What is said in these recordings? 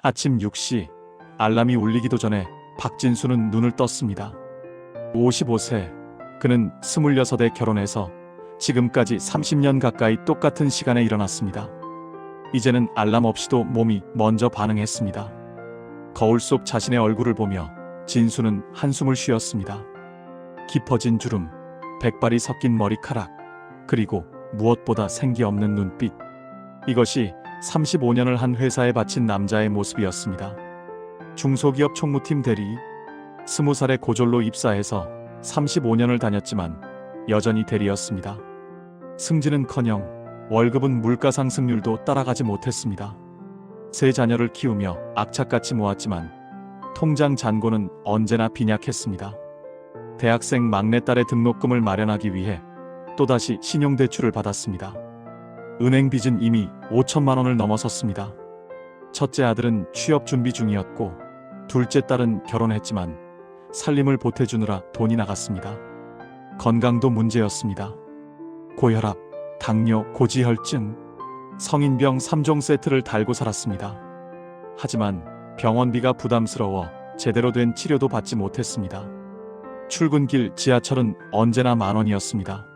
아침 6시 알람이 울리기도 전에 박진수는 눈을 떴습니다. 55세, 그는 26에 결혼해서 지금까지 30년 가까이 똑같은 시간에 일어났습니다. 이제는 알람 없이도 몸이 먼저 반응했습니다. 거울 속 자신의 얼굴을 보며 진수는 한숨을 쉬었습니다. 깊어진 주름, 백발이 섞인 머리카락, 그리고 무엇보다 생기 없는 눈빛. 이것이 35년을 한 회사에 바친 남자의 모습이었습니다. 중소기업 총무팀 대리, 20살에 고졸로 입사해서 35년을 다녔지만 여전히 대리였습니다. 승진은커녕 월급은 물가 상승률도 따라가지 못했습니다. 세 자녀를 키우며 악착같이 모았지만 통장 잔고는 언제나 빈약했습니다. 대학생 막내딸의 등록금을 마련하기 위해 또다시 신용대출을 받았습니다. 은행 빚은 이미 5천만 원을 넘어섰습니다. 첫째 아들은 취업 준비 중이었고 둘째 딸은 결혼했지만 살림을 보태주느라 돈이 나갔습니다. 건강도 문제였습니다. 고혈압, 당뇨, 고지혈증, 성인병 3종 세트를 달고 살았습니다. 하지만 병원비가 부담스러워 제대로 된 치료도 받지 못했습니다. 출근길 지하철은 언제나 10,000원이었습니다.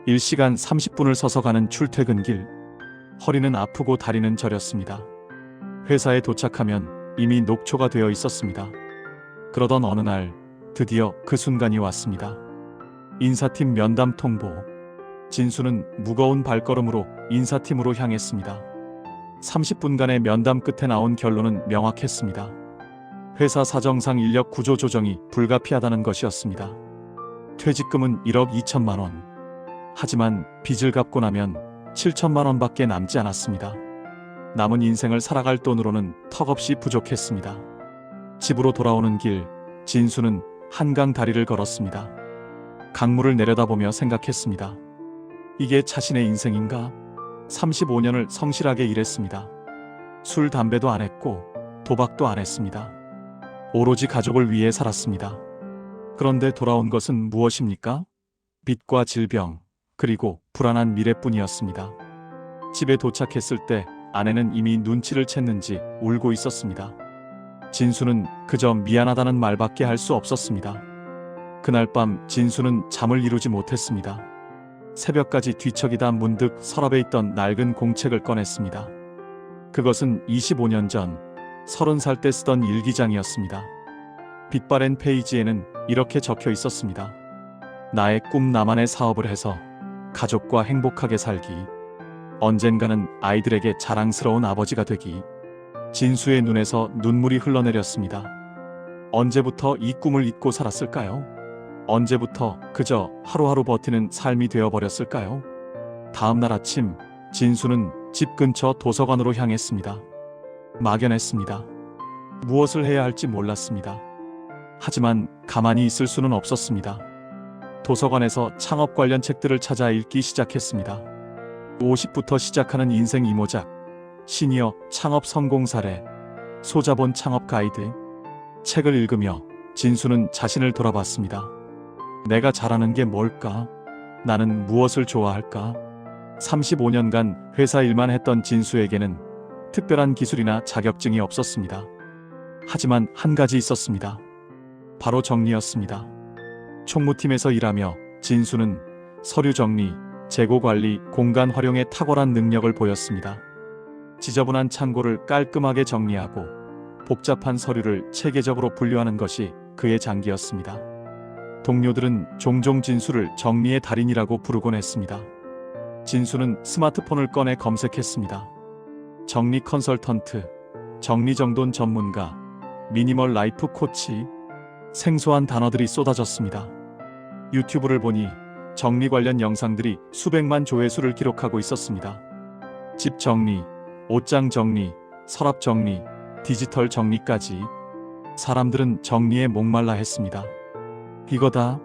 1시간 30분을 서서 가는 출퇴근길, 허리는 아프고 다리는 저렸습니다. 회사에 도착하면 이미 녹초가 되어 있었습니다. 그러던 어느 날 드디어 그 순간이 왔습니다. 인사팀 면담 통보. 진수는 무거운 발걸음으로 인사팀으로 향했습니다. 30분간의 면담 끝에 나온 결론은 명확했습니다. 회사 사정상 인력 구조 조정이 불가피하다는 것이었습니다. 퇴직금은 1억 2천만 원. 하지만 빚을 갚고 나면 7천만 원밖에 남지 않았습니다. 남은 인생을 살아갈 돈으로는 턱없이 부족했습니다. 집으로 돌아오는 길, 진수는 한강 다리를 걸었습니다. 강물을 내려다보며 생각했습니다. 이게 자신의 인생인가? 35년을 성실하게 일했습니다. 술, 담배도 안 했고 도박도 안 했습니다. 오로지 가족을 위해 살았습니다. 그런데 돌아온 것은 무엇입니까? 빚과 질병, 그리고 불안한 미래뿐이었습니다. 집에 도착했을 때 아내는 이미 눈치를 챘는지 울고 있었습니다. 진수는 그저 미안하다는 말밖에 할 수 없었습니다. 그날 밤 진수는 잠을 이루지 못했습니다. 새벽까지 뒤척이다 문득 서랍에 있던 낡은 공책을 꺼냈습니다. 그것은 25년 전 30살 때 쓰던 일기장이었습니다. 빛바랜 페이지에는 이렇게 적혀 있었습니다. 나의 꿈 나만의 사업을 해서 가족과 행복하게 살기. 언젠가는 아이들에게 자랑스러운 아버지가 되기. 진수의 눈에서 눈물이 흘러내렸습니다. 언제부터 이 꿈을 잊고 살았을까요? 언제부터 그저 하루하루 버티는 삶이 되어버렸을까요? 다음 날 아침, 진수는 집 근처 도서관으로 향했습니다. 막연했습니다. 무엇을 해야 할지 몰랐습니다. 하지만 가만히 있을 수는 없었습니다. 도서관에서 창업 관련 책들을 찾아 읽기 시작했습니다. 50부터 시작하는 인생 이모작, 시니어 창업 성공 사례, 소자본 창업 가이드. 책을 읽으며 진수는 자신을 돌아봤습니다. 내가 잘하는 게 뭘까? 나는 무엇을 좋아할까? 35년간 회사 일만 했던 진수에게는 특별한 기술이나 자격증이 없었습니다. 하지만 한 가지 있었습니다. 바로 정리였습니다. 총무팀에서 일하며 진수는 서류 정리, 재고 관리, 공간 활용에 탁월한 능력을 보였습니다. 지저분한 창고를 깔끔하게 정리하고 복잡한 서류를 체계적으로 분류하는 것이 그의 장기였습니다. 동료들은 종종 진수를 정리의 달인이라고 부르곤 했습니다. 진수는 스마트폰을 꺼내 검색했습니다. 정리 컨설턴트, 정리정돈 전문가, 미니멀 라이프 코치. 생소한 단어들이 쏟아졌습니다. 유튜브를 보니 정리 관련 영상들이 수백만 조회수를 기록하고 있었습니다. 집 정리, 옷장 정리, 서랍 정리, 디지털 정리까지. 사람들은 정리에 목말라 했습니다. 이거다.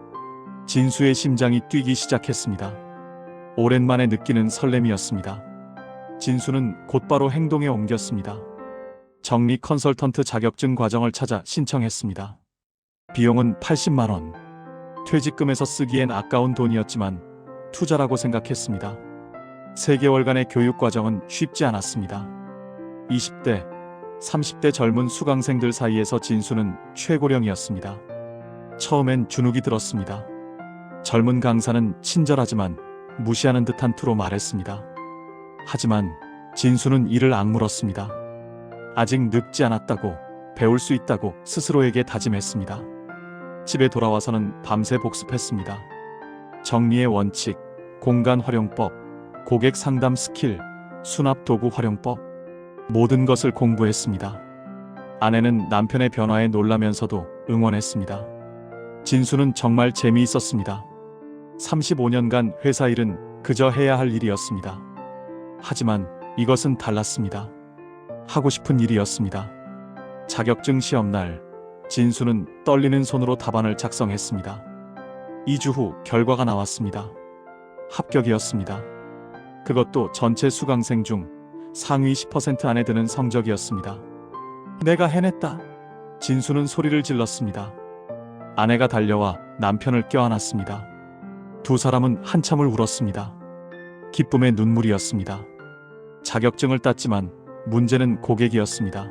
진수의 심장이 뛰기 시작했습니다. 오랜만에 느끼는 설렘이었습니다. 진수는 곧바로 행동에 옮겼습니다. 정리 컨설턴트 자격증 과정을 찾아 신청했습니다. 비용은 80만 원. 퇴직금에서 쓰기엔 아까운 돈이었지만 투자라고 생각했습니다. 3개월간의 교육 과정은 쉽지 않았습니다. 20대 30대 젊은 수강생들 사이에서 진수는 최고령이었습니다. 처음엔 주눅이 들었습니다. 젊은 강사는 친절하지만 무시하는 듯한 투로 말했습니다. 하지만 진수는 이를 악물었습니다. 아직 늙지 않았다고, 배울 수 있다고 스스로에게 다짐했습니다. 집에 돌아와서는 밤새 복습했습니다. 정리의 원칙, 공간 활용법, 고객 상담 스킬, 수납 도구 활용법, 모든 것을 공부했습니다. 아내는 남편의 변화에 놀라면서도 응원했습니다. 진수는 정말 재미있었습니다. 35년간 회사 일은 그저 해야 할 일이었습니다. 하지만 이것은 달랐습니다. 하고 싶은 일이었습니다. 자격증 시험날, 진수는 떨리는 손으로 답안을 작성했습니다. 2주 후 결과가 나왔습니다. 합격이었습니다. 그것도 전체 수강생 중 상위 10% 안에 드는 성적이었습니다. 내가 해냈다. 진수는 소리를 질렀습니다. 아내가 달려와 남편을 껴안았습니다. 두 사람은 한참을 울었습니다. 기쁨의 눈물이었습니다. 자격증을 땄지만 문제는 고객이었습니다.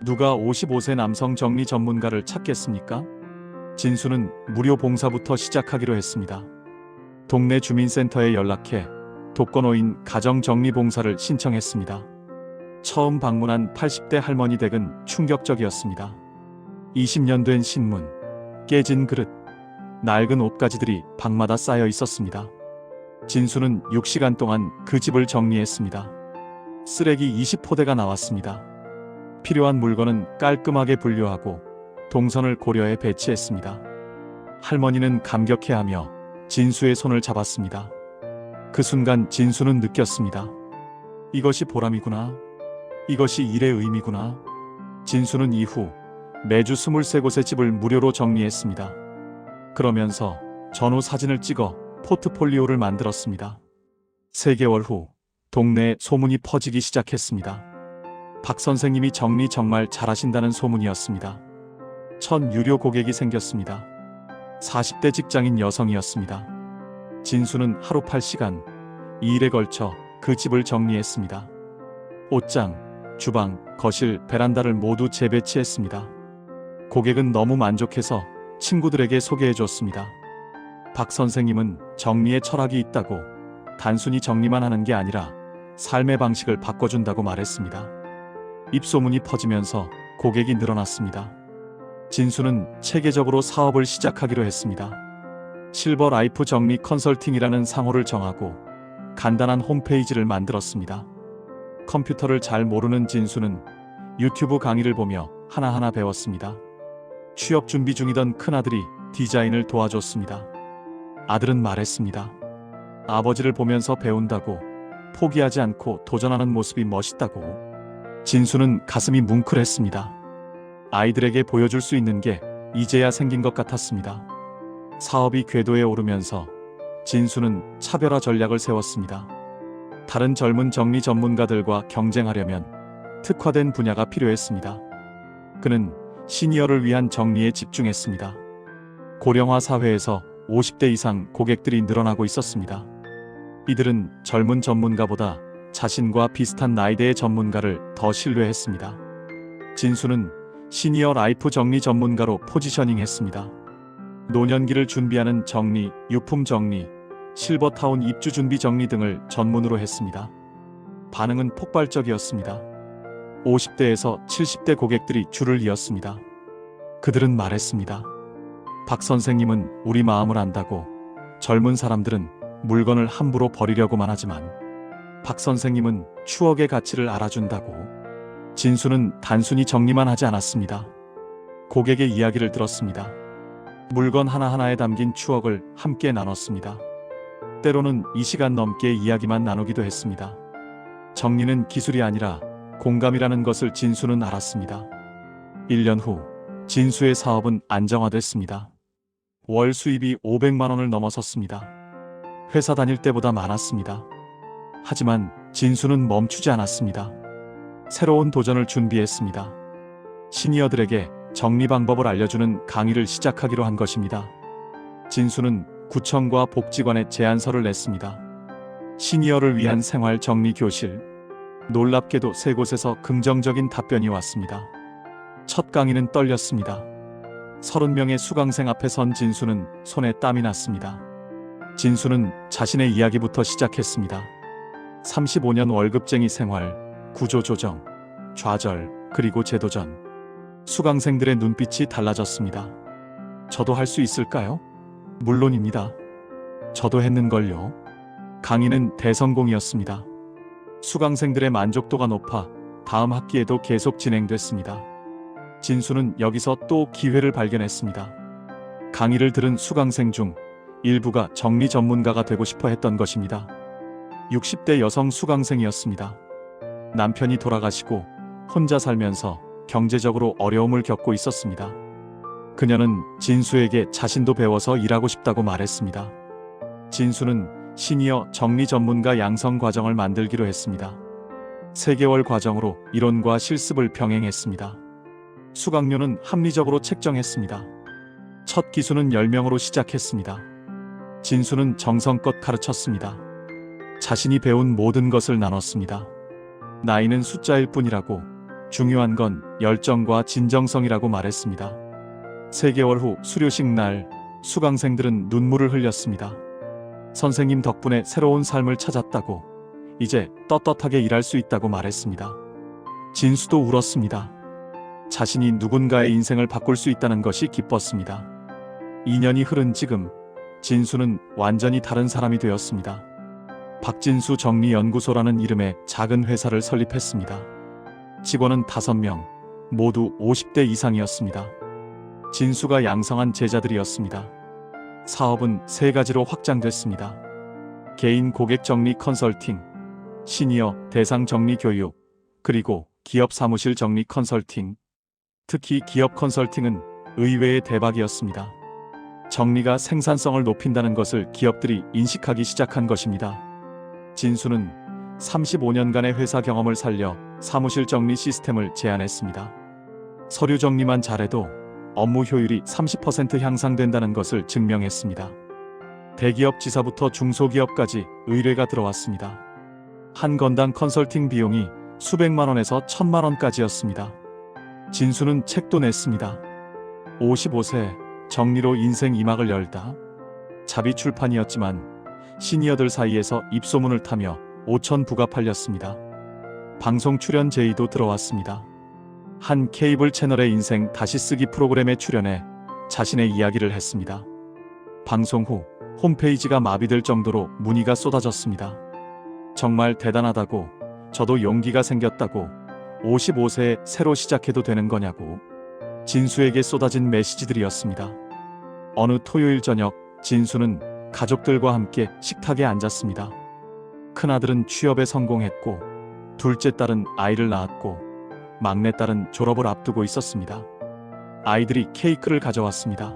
누가 55세 남성 정리 전문가를 찾겠습니까? 진수는 무료 봉사부터 시작하기로 했습니다. 동네 주민센터에 연락해 독거노인 가정정리봉사를 신청했습니다. 처음 방문한 80대 할머니 댁은 충격적이었습니다. 20년 된 신문, 깨진 그릇, 낡은 옷가지들이 방마다 쌓여 있었습니다. 진수는 6시간 동안 그 집을 정리했습니다. 쓰레기 20포대가 나왔습니다. 필요한 물건은 깔끔하게 분류하고 동선을 고려해 배치했습니다. 할머니는 감격해하며 진수의 손을 잡았습니다. 그 순간 진수는 느꼈습니다. 이것이 보람이구나. 이것이 일의 의미구나. 진수는 이후 매주 23곳의 집을 무료로 정리했습니다. 그러면서 전후 사진을 찍어 포트폴리오를 만들었습니다. 3개월 후 동네에 소문이 퍼지기 시작했습니다. 박 선생님이 정리 정말 잘하신다는 소문이었습니다. 첫 유료 고객이 생겼습니다. 40대 직장인 여성이었습니다. 진수는 하루 8시간, 2일에 걸쳐 그 집을 정리했습니다. 옷장, 주방, 거실, 베란다를 모두 재배치했습니다. 고객은 너무 만족해서 친구들에게 소개해줬습니다. 박 선생님은 정리에 철학이 있다고, 단순히 정리만 하는 게 아니라 삶의 방식을 바꿔준다고 말했습니다. 입소문이 퍼지면서 고객이 늘어났습니다. 진수는 체계적으로 사업을 시작하기로 했습니다. 실버 라이프 정리 컨설팅이라는 상호를 정하고 간단한 홈페이지를 만들었습니다. 컴퓨터를 잘 모르는 진수는 유튜브 강의를 보며 하나하나 배웠습니다. 취업 준비 중이던 큰아들이 디자인을 도와줬습니다. 아들은 말했습니다. 아버지를 보면서 배운다고, 포기하지 않고 도전하는 모습이 멋있다고. 진수는 가슴이 뭉클했습니다. 아이들에게 보여줄 수 있는 게 이제야 생긴 것 같았습니다. 사업이 궤도에 오르면서 진수는 차별화 전략을 세웠습니다. 다른 젊은 정리 전문가들과 경쟁하려면 특화된 분야가 필요했습니다. 그는 시니어를 위한 정리에 집중했습니다. 고령화 사회에서 50대 이상 고객들이 늘어나고 있었습니다. 이들은 젊은 전문가보다 자신과 비슷한 나이대의 전문가를 더 신뢰했습니다. 진수는 시니어 라이프 정리 전문가로 포지셔닝했습니다. 노년기를 준비하는 정리, 유품 정리, 실버타운 입주 준비 정리 등을 전문으로 했습니다. 반응은 폭발적이었습니다. 50대에서 70대 고객들이 줄을 이었습니다. 그들은 말했습니다. 박 선생님은 우리 마음을 안다고. 젊은 사람들은 물건을 함부로 버리려고만 하지만 박 선생님은 추억의 가치를 알아준다고. 진수는 단순히 정리만 하지 않았습니다. 고객의 이야기를 들었습니다. 물건 하나하나에 담긴 추억을 함께 나눴습니다. 때로는 2시간 넘게 이야기만 나누기도 했습니다. 정리는 기술이 아니라 공감이라는 것을 진수는 알았습니다. 1년 후 진수의 사업은 안정화됐습니다. 월 수입이 500만 원을 넘어섰습니다. 회사 다닐 때보다 많았습니다. 하지만 진수는 멈추지 않았습니다. 새로운 도전을 준비했습니다. 시니어들에게 정리 방법을 알려주는 강의를 시작하기로 한 것입니다. 진수는 구청과 복지관에 제안서를 냈습니다. 시니어를 위한 생활 정리 교실, 놀랍게도 세 곳에서 긍정적인 답변이 왔습니다. 첫 강의는 떨렸습니다. 30명의 수강생 앞에 선 진수는 손에 땀이 났습니다. 진수는 자신의 이야기부터 시작했습니다. 35년 월급쟁이 생활, 구조조정, 좌절, 그리고 제도전. 수강생들의 눈빛이 달라졌습니다. 저도 할 수 있을까요? 물론입니다. 저도 했는걸요. 강의는 대성공이었습니다. 수강생들의 만족도가 높아 다음 학기에도 계속 진행됐습니다. 진수는 여기서 또 기회를 발견했습니다. 강의를 들은 수강생 중 일부가 정리 전문가가 되고 싶어 했던 것입니다. 60대 여성 수강생이었습니다. 남편이 돌아가시고 혼자 살면서 경제적으로 어려움을 겪고 있었습니다. 그녀는 진수에게 자신도 배워서 일하고 싶다고 말했습니다. 진수는 시니어 정리 전문가 양성 과정을 만들기로 했습니다. 3개월 과정으로 이론과 실습을 병행했습니다. 수강료는 합리적으로 책정했습니다. 첫 기수는 10명으로 시작했습니다. 진수는 정성껏 가르쳤습니다. 자신이 배운 모든 것을 나눴습니다. 나이는 숫자일 뿐이라고, 중요한 건 열정과 진정성이라고 말했습니다. 3개월 후 수료식 날, 수강생들은 눈물을 흘렸습니다. 선생님 덕분에 새로운 삶을 찾았다고, 이제 떳떳하게 일할 수 있다고 말했습니다. 진수도 울었습니다. 자신이 누군가의 인생을 바꿀 수 있다는 것이 기뻤습니다. 2년이 흐른 지금, 진수는 완전히 다른 사람이 되었습니다. 박진수 정리연구소라는 이름의 작은 회사를 설립했습니다. 직원은 5명, 모두 50대 이상이었습니다. 진수가 양성한 제자들이었습니다. 사업은 3가지로 확장됐습니다. 개인 고객 정리 컨설팅, 시니어 대상 정리 교육, 그리고 기업 사무실 정리 컨설팅. 특히 기업 컨설팅은 의외의 대박이었습니다. 정리가 생산성을 높인다는 것을 기업들이 인식하기 시작한 것입니다. 진수는 35년간의 회사 경험을 살려 사무실 정리 시스템을 제안했습니다. 서류 정리만 잘해도 업무 효율이 30% 향상된다는 것을 증명했습니다. 대기업 지사부터 중소기업까지 의뢰가 들어왔습니다. 한 건당 컨설팅 비용이 수백만 원에서 1000만 원까지였습니다. 진수는 책도 냈습니다. 55세 정리로 인생 2막을 열다. 자비 출판이었지만 시니어들 사이에서 입소문을 타며 5천 부가 팔렸습니다. 방송 출연 제의도 들어왔습니다. 한 케이블 채널의 인생 다시 쓰기 프로그램에 출연해 자신의 이야기를 했습니다. 방송 후 홈페이지가 마비될 정도로 문의가 쏟아졌습니다. 정말 대단하다고, 저도 용기가 생겼다고, 55세에 새로 시작해도 되는 거냐고. 진수에게 쏟아진 메시지들이었습니다. 어느 토요일 저녁, 진수는 가족들과 함께 식탁에 앉았습니다. 큰아들은 취업에 성공했고, 둘째 딸은 아이를 낳았고, 막내딸은 졸업을 앞두고 있었습니다. 아이들이 케이크를 가져왔습니다.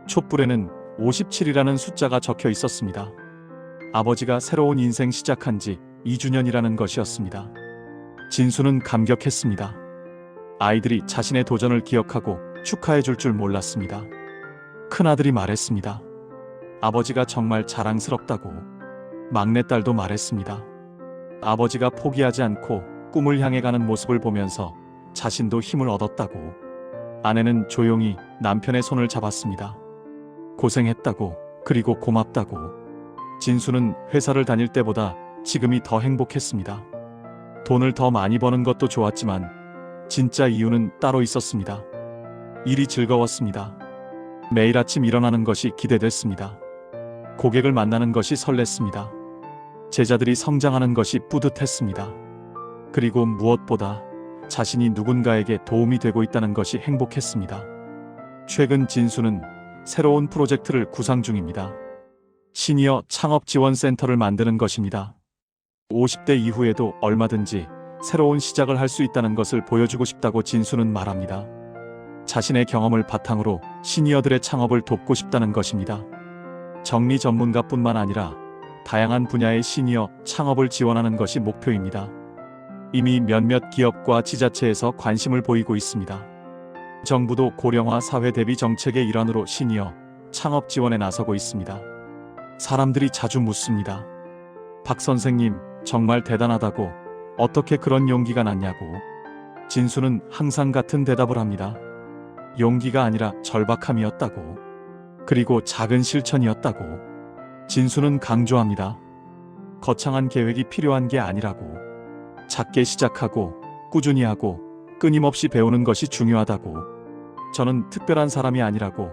촛불에는 57이라는 숫자가 적혀 있었습니다. 아버지가 새로운 인생 시작한 지 2주년이라는 것이었습니다. 진수는 감격했습니다. 아이들이 자신의 도전을 기억하고 축하해 줄 줄 몰랐습니다. 큰아들이 말했습니다. 아버지가 정말 자랑스럽다고. 막내딸도 말했습니다. 아버지가 포기하지 않고 꿈을 향해 가는 모습을 보면서 자신도 힘을 얻었다고. 아내는 조용히 남편의 손을 잡았습니다. 고생했다고, 그리고 고맙다고. 진수는 회사를 다닐 때보다 지금이 더 행복했습니다. 돈을 더 많이 버는 것도 좋았지만 진짜 이유는 따로 있었습니다. 일이 즐거웠습니다. 매일 아침 일어나는 것이 기대됐습니다. 고객을 만나는 것이 설렜습니다. 제자들이 성장하는 것이 뿌듯했습니다. 그리고 무엇보다 자신이 누군가에게 도움이 되고 있다는 것이 행복했습니다. 최근 진수는 새로운 프로젝트를 구상 중입니다. 시니어 창업 지원 센터를 만드는 것입니다. 50대 이후에도 얼마든지 새로운 시작을 할 수 있다는 것을 보여주고 싶다고 진수는 말합니다. 자신의 경험을 바탕으로 시니어들의 창업을 돕고 싶다는 것입니다. 정리 전문가뿐만 아니라 다양한 분야의 시니어 창업을 지원하는 것이 목표입니다. 이미 몇몇 기업과 지자체에서 관심을 보이고 있습니다. 정부도 고령화 사회 대비 정책의 일환으로 시니어 창업 지원에 나서고 있습니다. 사람들이 자주 묻습니다. 박 선생님, 정말 대단하다고, 어떻게 그런 용기가 났냐고. 진수는 항상 같은 대답을 합니다. 용기가 아니라 절박함이었다고. 그리고 작은 실천이었다고. 진수는 강조합니다. 거창한 계획이 필요한 게 아니라고. 작게 시작하고 꾸준히 하고 끊임없이 배우는 것이 중요하다고. 저는 특별한 사람이 아니라고.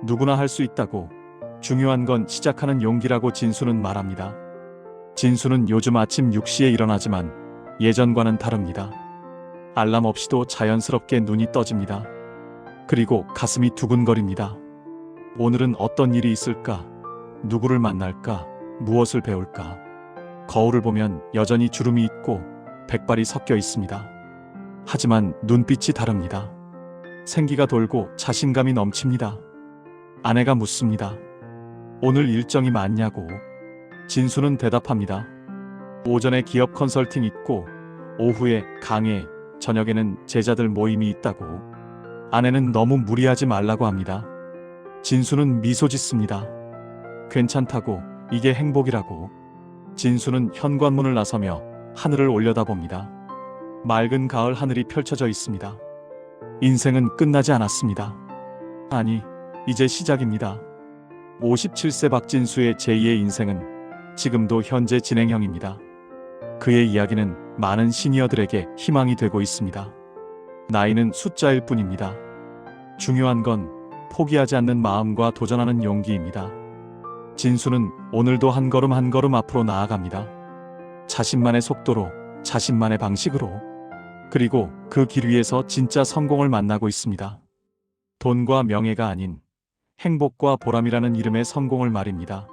누구나 할 수 있다고. 중요한 건 시작하는 용기라고 진수는 말합니다. 진수는 요즘 아침 6시에 일어나지만 예전과는 다릅니다. 알람 없이도 자연스럽게 눈이 떠집니다. 그리고 가슴이 두근거립니다. 오늘은 어떤 일이 있을까? 누구를 만날까? 무엇을 배울까? 거울을 보면 여전히 주름이 있고 백발이 섞여 있습니다. 하지만 눈빛이 다릅니다. 생기가 돌고 자신감이 넘칩니다. 아내가 묻습니다. 오늘 일정이 많냐고. 진수는 대답합니다. 오전에 기업 컨설팅 있고 오후에 강의, 저녁에는 제자들 모임이 있다고. 아내는 너무 무리하지 말라고 합니다. 진수는 미소 짓습니다. 괜찮다고. 이게 행복이라고. 진수는 현관문을 나서며 하늘을 올려다봅니다. 맑은 가을 하늘이 펼쳐져 있습니다. 인생은 끝나지 않았습니다. 아니, 이제 시작입니다. 57세 박진수의 제2의 인생은 지금도 현재 진행형입니다. 그의 이야기는 많은 시니어들에게 희망이 되고 있습니다. 나이는 숫자일 뿐입니다. 중요한 건 포기하지 않는 마음과 도전하는 용기입니다. 진수는 오늘도 한 걸음 한 걸음 앞으로 나아갑니다. 자신만의 속도로, 자신만의 방식으로. 그리고 그 길 위에서 진짜 성공을 만나고 있습니다. 돈과 명예가 아닌 행복과 보람이라는 이름의 성공을 말입니다.